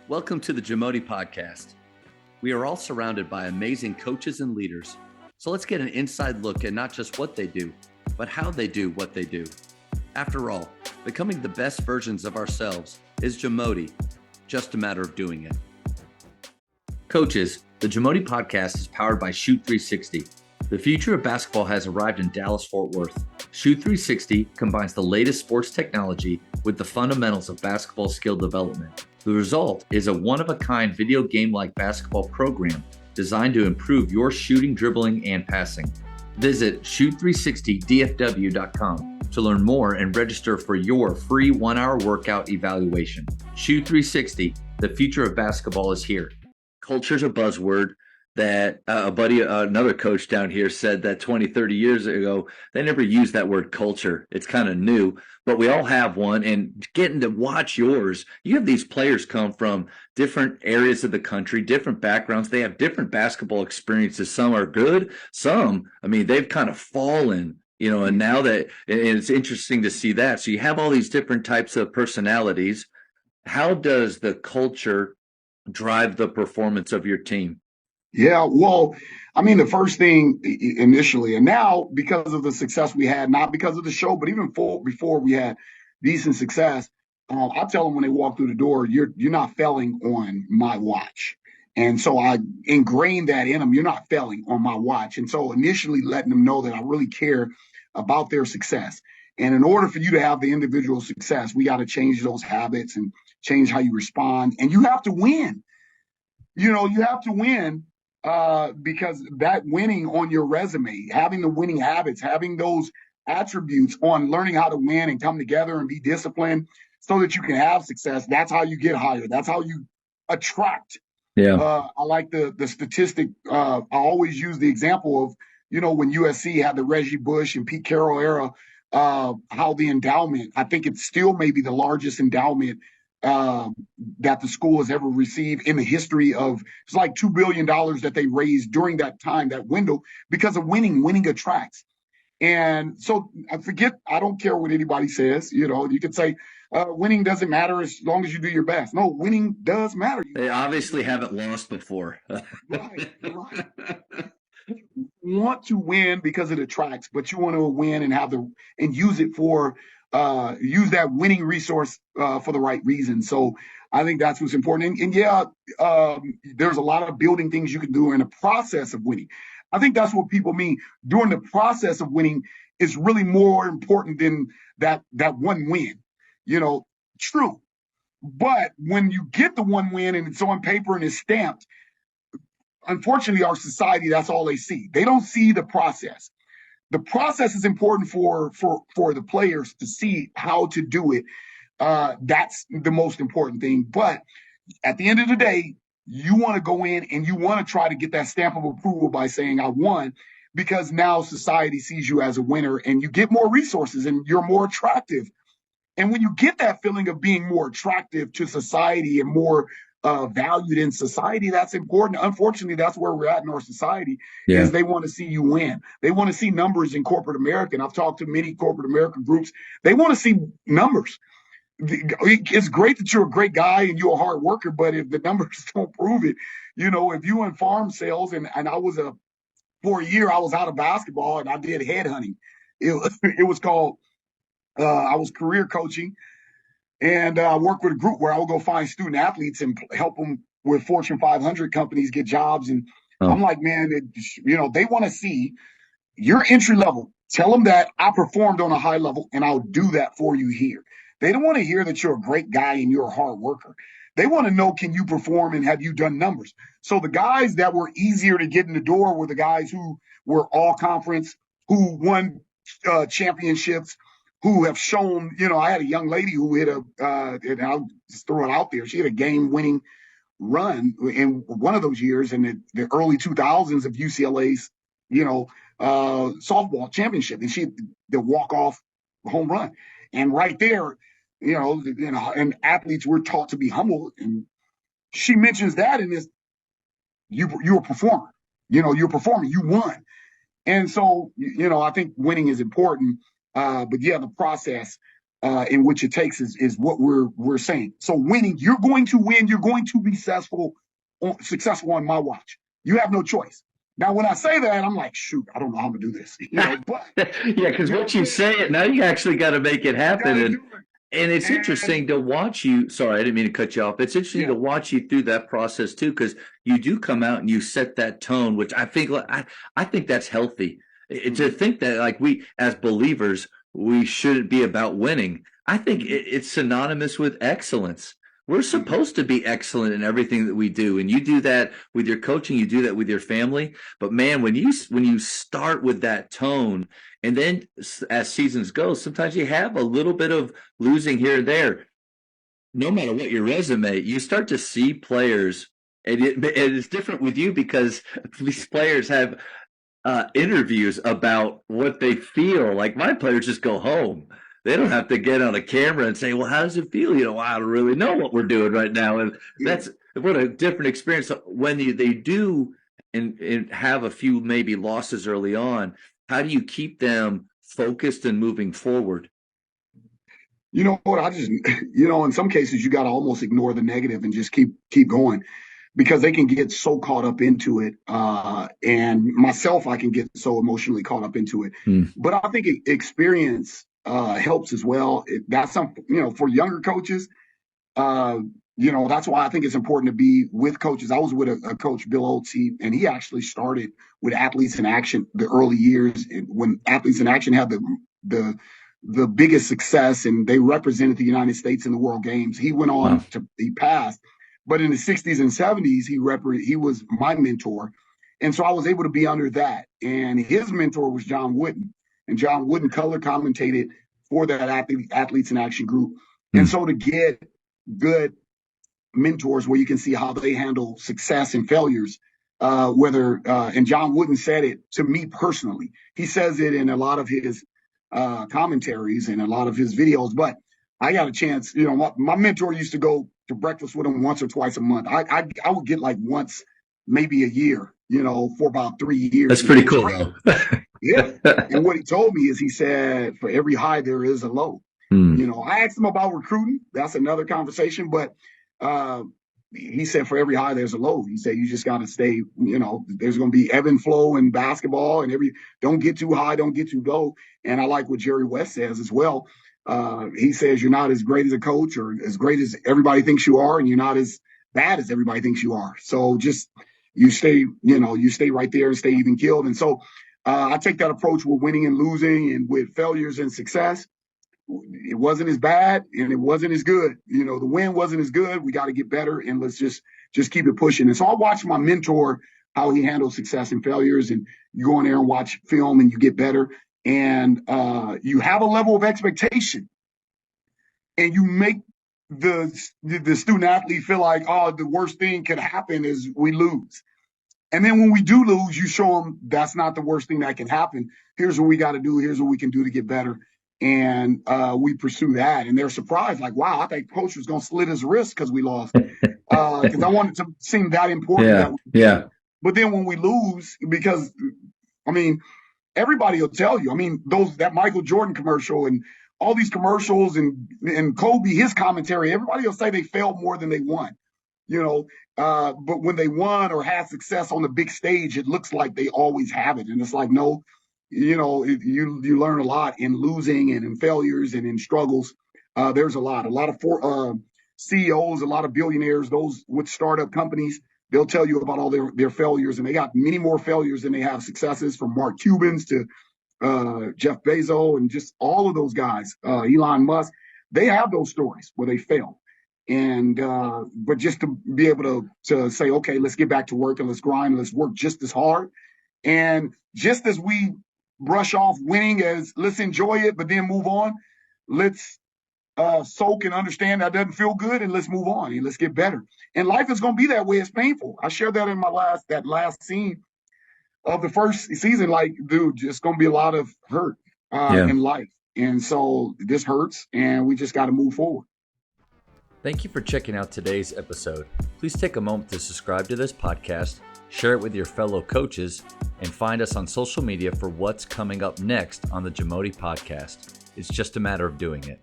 Welcome to the Jamodi podcast. We are all surrounded by amazing coaches and leaders. So let's get an inside look at not just what they do, but how they do what they do. After all, becoming the best versions of ourselves is Jamodi, just a matter of doing it. Coaches, the Jamodi podcast is powered by Shoot 360. The future of basketball has arrived in Dallas-Fort Worth. Shoot 360 combines the latest sports technology with the fundamentals of basketball skill development. The result is a one-of-a-kind video game-like basketball program designed to improve your shooting, dribbling, and passing. Visit shoot360dfw.com to learn more and register for your free 1-hour workout evaluation. Shoot 360, the future of basketball is here. Culture's a buzzword that another coach down here said that 20, 30 years ago, they never used that word culture. It's kind of new, but we all have one. And getting to watch yours, you have these players come from different areas of the country, different backgrounds. They have different basketball experiences. Some are good. Some, they've kind of fallen, and now and it's interesting to see that. So you have all these different types of personalities. How does the culture drive the performance of your team? Yeah, well, the first thing initially, and now because of the success we had, not because of the show, but even before we had decent success, I tell them when they walk through the door, you're not failing on my watch. And so I ingrained that in them. You're not failing on my watch. And so initially letting them know that I really care about their success. And in order for you to have the individual success, we got to change those habits and change how you respond. And you have to win. You have to win. Because that winning on your resume, having the winning habits, having those attributes on learning how to win and come together and be disciplined so that you can have success, that's how you get hired. That's how you attract. Yeah. I like the statistic. I always use the example of, when USC had the Reggie Bush and Pete Carroll era, how the endowment, I think it's still maybe the largest endowment that the school has ever received in the history of. It's like $2 billion that they raised during that time, that window, because of winning. Winning attracts. And so I don't care what anybody says. You could say winning doesn't matter as long as you do your best. No, winning does matter. They obviously haven't lost before. Right. You want to win because it attracts, but you want to win and use it for use that winning resource for the right reason. So I think that's what's important. And there's a lot of building things you can do in the process of winning. I think that's what people mean. During the process of winning is really more important than that one win. True. But when you get the one win and it's on paper and it's stamped, unfortunately, our society, that's all they see. They don't see the process. The process is important for the players to see how to do it. That's the most important thing. But at the end of the day, you want to go in and you want to try to get that stamp of approval by saying I won, because now society sees you as a winner and you get more resources and you're more attractive. And when you get that feeling of being more attractive to society and more valued in society, that's important. Unfortunately, that's where we're at in our society. Yeah. Is they want to see you win. They want to see numbers in corporate America. And I've talked to many corporate American groups. They want to see numbers. It's great that you're a great guy and you're a hard worker, but if the numbers don't prove it, if you in farm sales and for a year, I was out of basketball and I did headhunting. It was called, I was career coaching. And I work with a group where I will go find student athletes and help them with Fortune 500 companies get jobs. And I'm like, man, they want to see your entry level. Tell them that I performed on a high level and I'll do that for you here. They don't want to hear that you're a great guy and you're a hard worker. They want to know, can you perform and have you done numbers? So the guys that were easier to get in the door were the guys who were all conference, who won championships, who have shown, I had a young lady who hit and I'll just throw it out there. She had a game-winning run in one of those years in the early 2000s of UCLA's, softball championship. And she had the walk-off home run. And right there, and athletes were taught to be humble. And she mentions that in this, you're a performer. You're performing. You won. And so, I think winning is important. But yeah, the process in which it takes is what we're saying. So winning, you're going to win. You're going to be successful on my watch. You have no choice. Now, when I say that, I'm like, shoot, I don't know how to do this, but yeah, because once you say it, now you actually got to make it happen. And it's interesting to watch you. Sorry, I didn't mean to cut you off. It's interesting to watch you through that process too, because you do come out and you set that tone, which I think that's healthy. To think that like we as believers, we shouldn't be about winning. I think it's synonymous with excellence. We're supposed to be excellent in everything that we do, and you do that with your coaching. You do that with your family. But man, when you start with that tone, and then as seasons go, sometimes you have a little bit of losing here and there. No matter what your resume, you start to see players, and it's different with you because these players have interviews about what they feel. Like my players just go home. They don't have to get on a camera and say, well, how does it feel? I don't really know what we're doing right now. And that's what a different experience. When they do and have a few maybe losses early on, how do you keep them focused and moving forward? You know what? In some cases, you got to almost ignore the negative and just keep going because they can get so caught up into it. And myself, I can get so emotionally caught up into it. But I think experience helps as well. That's something, for younger coaches, that's why I think it's important to be with coaches. I was with a coach, Bill Oates, and he actually started with Athletes in Action the early years when Athletes in Action had the biggest success and they represented the United States in the World Games. He went on he passed, but in the 60s and 70s, he was my mentor. And so I was able to be under that. And his mentor was John Wooden. And John Wooden color commentated for that Athletes in Action group. And so to get good mentors where you can see how they handle success and failures, and John Wooden said it to me personally. He says it in a lot of his commentaries and a lot of his videos, but I got a chance, my mentor used to go to breakfast with him once or twice a month. I would get like once, maybe a year, for about 3 years. That's pretty cool, though. Yeah. And what he told me is he said, for every high, there is a low. I asked him about recruiting. That's another conversation. But he said, for every high, there's a low. He said, you just got to stay, there's going to be ebb and flow in basketball and don't get too high, don't get too low. And I like what Jerry West says as well. He says, you're not as great as a coach or as great as everybody thinks you are, and you're not as bad as everybody thinks you are. So just you stay right there and stay even keeled. And so I take that approach with winning and losing and with failures and success. It wasn't as bad and it wasn't as good. The win wasn't as good. We got to get better and let's just keep it pushing. And so I watched my mentor, how he handles success and failures, and you go in there and watch film and you get better. And you have a level of expectation and you make the student athlete feel like, oh, the worst thing could happen is we lose. And then when we do lose, you show them that's not the worst thing that can happen. Here's what we got to do. Here's what we can do to get better. And we pursue that. And they're surprised, like, wow, I think coach was going to slit his wrist because we lost. Because I wanted to seem that important. Yeah. But then when we lose, because, everybody will tell you, that Michael Jordan commercial and all these commercials and Kobe, his commentary, everybody will say they failed more than they won. But when they won or had success on the big stage, it looks like they always have it. And it's like, no, you learn a lot in losing and in failures and in struggles. There's a lot of CEOs, a lot of billionaires, those with startup companies, they'll tell you about all their failures, and they got many more failures than they have successes, from Mark Cubans to Jeff Bezos and just all of those guys, Elon Musk. They have those stories where they fail. And but just to be able to say, okay, let's get back to work and let's grind, and let's work just as hard. And just as we brush off winning as let's enjoy it, but then move on, let's soak and understand that doesn't feel good, and let's move on and let's get better. And life is going to be that way. It's painful. I shared that in that last scene of the first season. Like, dude, just going to be a lot of hurt in life. And so this hurts, and we just got to move forward. Thank you for checking out today's episode. Please take a moment to subscribe to this podcast, share it with your fellow coaches, and find us on social media for what's coming up next on the Jamodi podcast. It's just a matter of doing it.